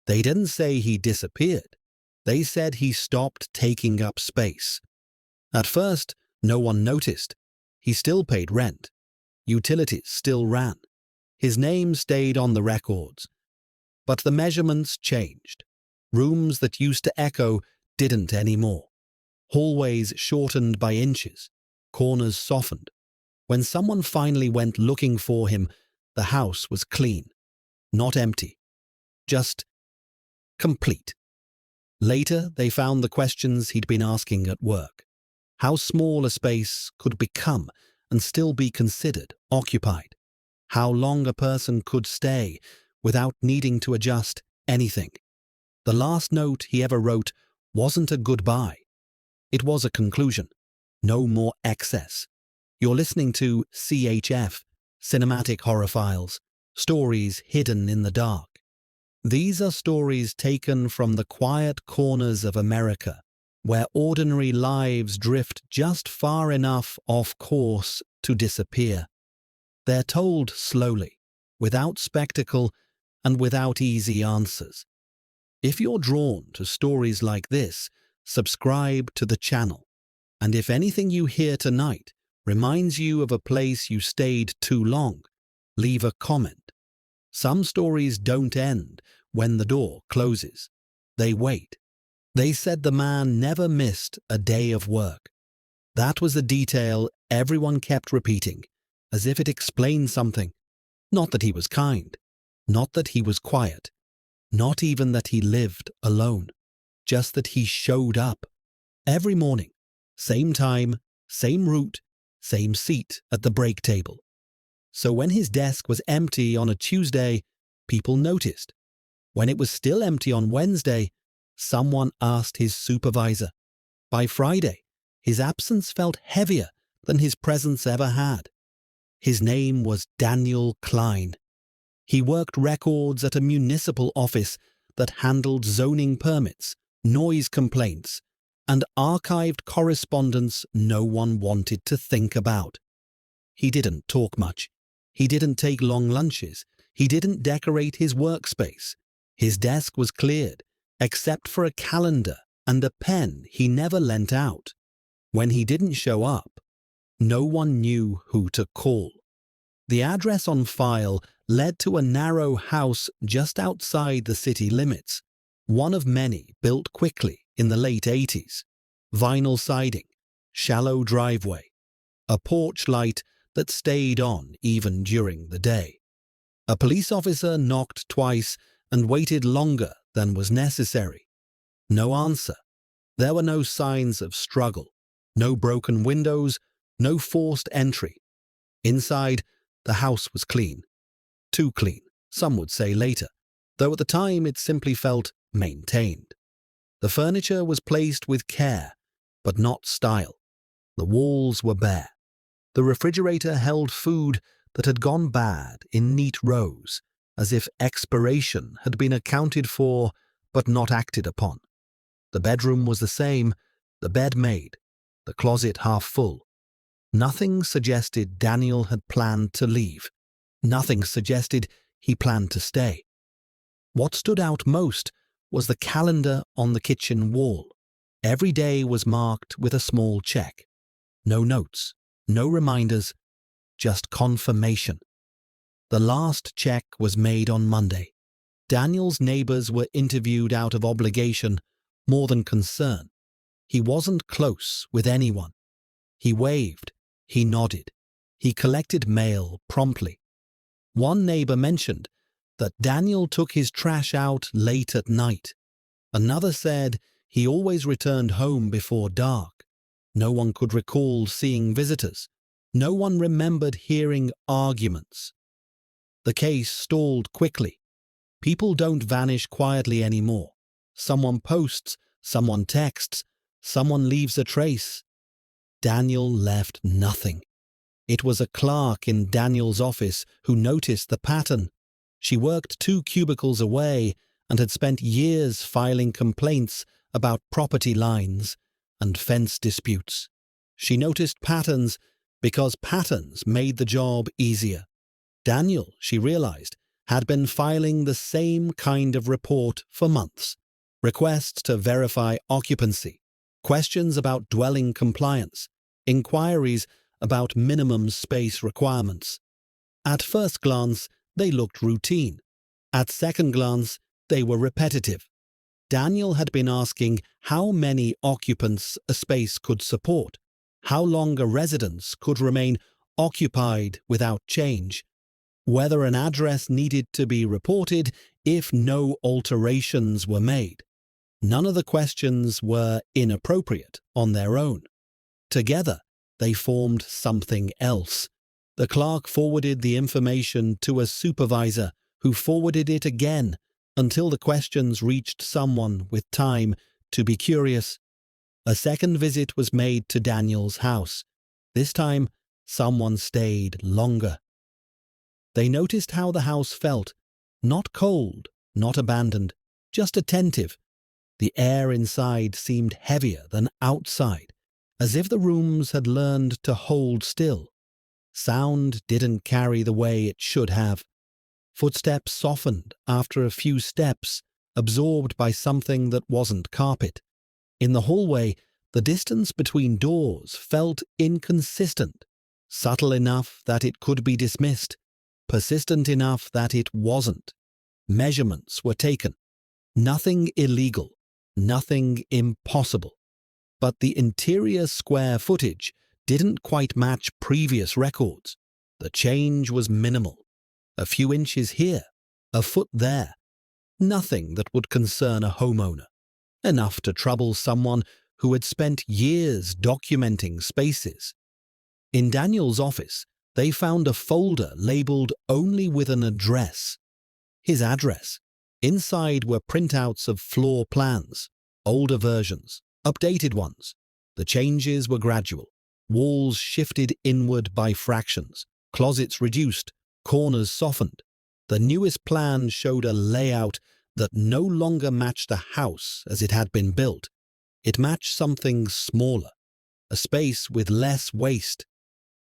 They didn't say he disappeared. They said he stopped taking up space. At first, no one noticed. He still paid rent. Utilities still ran. His name stayed on the records. But the measurements changed. Rooms that used to echo didn't anymore. Hallways shortened by inches. Corners softened. When someone finally went looking for him, the house was clean. Not empty. Just complete. Later, they found the questions he'd been asking at work. How small a space could become and still be considered occupied. How long a person could stay without needing to adjust anything. The last note he ever wrote wasn't a goodbye. It was a conclusion. No more excess. You're listening to CHF, Cinematic Horror Files, stories hidden in the dark. These are stories taken from the quiet corners of America, where ordinary lives drift just far enough off course to disappear. They're told slowly, without spectacle and without easy answers. If you're drawn to stories like this, subscribe to the channel. And if anything you hear tonight reminds you of a place you stayed too long, leave a comment. Some stories don't end when the door closes. They wait. They said the man never missed a day of work. That was a detail everyone kept repeating, as if it explained something. Not that he was kind. Not that he was quiet. Not even that he lived alone. Just that he showed up. Every morning. Same time, same route, same seat at the break table. So when his desk was empty on a Tuesday, people noticed. When it was still empty on Wednesday, someone asked his supervisor. By Friday, his absence felt heavier than his presence ever had. His name was Daniel Klein. He worked records at a municipal office that handled zoning permits, noise complaints, and archived correspondence no one wanted to think about. He didn't talk much. He didn't take long lunches. He didn't decorate his workspace. His desk was cleared, except for a calendar and a pen he never lent out. When he didn't show up, no one knew who to call. The address on file led to a narrow house just outside the city limits, one of many built quickly in the late 80s. Vinyl siding, shallow driveway, a porch light that stayed on even during the day. A police officer knocked twice and waited longer than was necessary. No answer. There were no signs of struggle, no broken windows, no forced entry. Inside, the house was clean. Too clean, some would say later, though at the time it simply felt maintained. The furniture was placed with care, but not style. The walls were bare. The refrigerator held food that had gone bad in neat rows, as if expiration had been accounted for but not acted upon. The bedroom was the same, the bed made, the closet half full. Nothing suggested Daniel had planned to leave. Nothing suggested he planned to stay. What stood out most was the calendar on the kitchen wall. Every day was marked with a small check. No notes, no reminders, just confirmation. The last check was made on Monday. Daniel's neighbors were interviewed out of obligation, more than concern. He wasn't close with anyone. He waved. He nodded. He collected mail promptly. One neighbor mentioned that Daniel took his trash out late at night. Another said he always returned home before dark. No one could recall seeing visitors. No one remembered hearing arguments. The case stalled quickly. People don't vanish quietly anymore. Someone posts, someone texts, someone leaves a trace. Daniel left nothing. It was a clerk in Daniel's office who noticed the pattern. She worked 2 cubicles away and had spent years filing complaints about property lines and fence disputes. She noticed patterns because patterns made the job easier. Daniel, she realized, had been filing the same kind of report for months. Requests to verify occupancy, questions about dwelling compliance, inquiries about minimum space requirements. At first glance, they looked routine. At second glance, they were repetitive. Daniel had been asking how many occupants a space could support, how long a residence could remain occupied without change, whether an address needed to be reported if no alterations were made. None of the questions were inappropriate on their own. Together, they formed something else. The clerk forwarded the information to a supervisor who forwarded it again until the questions reached someone with time to be curious. A second visit was made to Daniel's house. This time, someone stayed longer. They noticed how the house felt. Not cold, not abandoned, just attentive. The air inside seemed heavier than outside, as if the rooms had learned to hold still. Sound didn't carry the way it should have. Footsteps softened after a few steps, absorbed by something that wasn't carpet. In the hallway, the distance between doors felt inconsistent, subtle enough that it could be dismissed, persistent enough that it wasn't. Measurements were taken. Nothing illegal, nothing impossible. But the interior square footage didn't quite match previous records. The change was minimal. A few inches here, a foot there. Nothing that would concern a homeowner. Enough to trouble someone who had spent years documenting spaces. In Daniel's office, they found a folder labeled only with an address. His address. Inside were printouts of floor plans, older versions, updated ones. The changes were gradual. Walls shifted inward by fractions, closets reduced, corners softened. The newest plan showed a layout that no longer matched the house as it had been built. It matched something smaller, a space with less waste.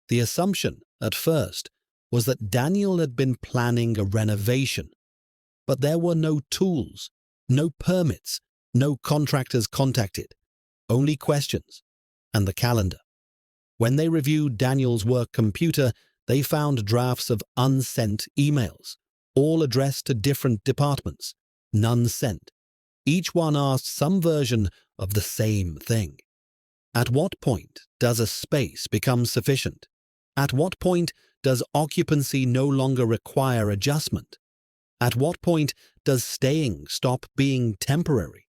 The assumption, at first, was that Daniel had been planning a renovation. But there were no tools, no permits, no contractors contacted, only questions, and the calendar. When they reviewed Daniel's work computer, they found drafts of unsent emails, all addressed to different departments, none sent. Each one asked some version of the same thing. At what point does a space become sufficient? At what point does occupancy no longer require adjustment? At what point does staying stop being temporary?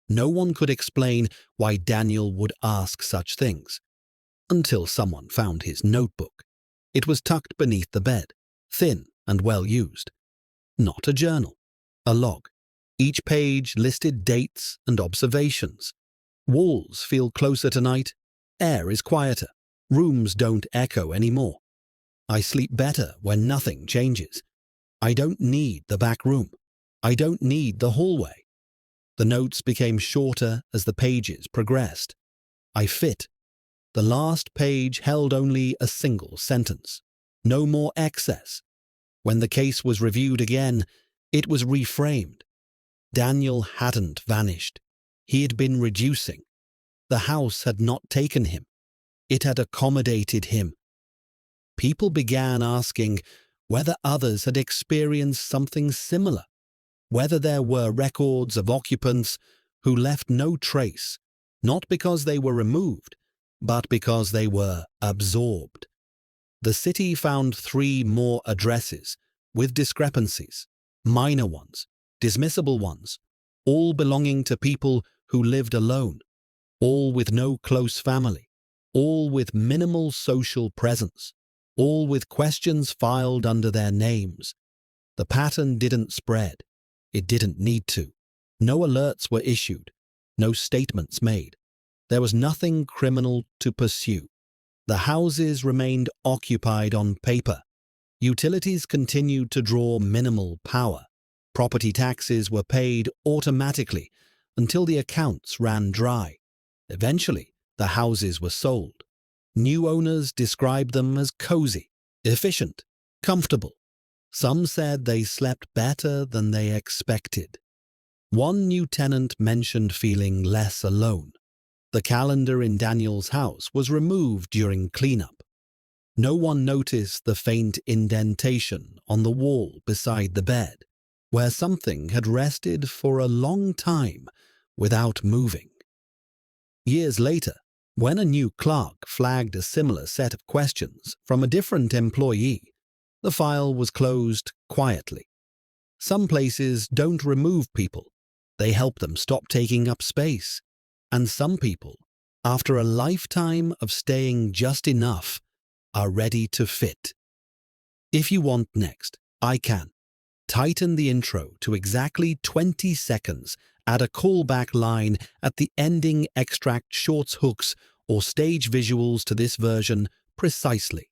No one could explain why Daniel would ask such things. Until someone found his notebook. It was tucked beneath the bed, thin and well used. Not a journal, a log. Each page listed dates and observations. Walls feel closer tonight. Air is quieter. Rooms don't echo anymore. I sleep better when nothing changes. I don't need the back room. I don't need the hallway. The notes became shorter as the pages progressed. I fit. The last page held only a single sentence. No more excess. When the case was reviewed again, it was reframed. Daniel hadn't vanished. He had been reducing. The house had not taken him. It had accommodated him. People began asking whether others had experienced something similar, whether there were records of occupants who left no trace, not because they were removed, but because they were absorbed. The city found 3 more addresses, with discrepancies, minor ones, dismissible ones, all belonging to people who lived alone, all with no close family, all with minimal social presence, all with questions filed under their names. The pattern didn't spread. It didn't need to. No alerts were issued, no statements made. There was nothing criminal to pursue. The houses remained occupied on paper. Utilities continued to draw minimal power. Property taxes were paid automatically until the accounts ran dry. Eventually, the houses were sold. New owners described them as cozy, efficient, comfortable. Some said they slept better than they expected. One new tenant mentioned feeling less alone. The calendar in Daniel's house was removed during cleanup. No one noticed the faint indentation on the wall beside the bed, where something had rested for a long time without moving. Years later, when a new clerk flagged a similar set of questions from a different employee, the file was closed quietly. Some places don't remove people. They help them stop taking up space. And some people, after a lifetime of staying just enough, are ready to fit. If you want next, I can. Tighten the intro to exactly 20 seconds, add a callback line at the ending, extract shorts hooks or stage visuals to this version precisely.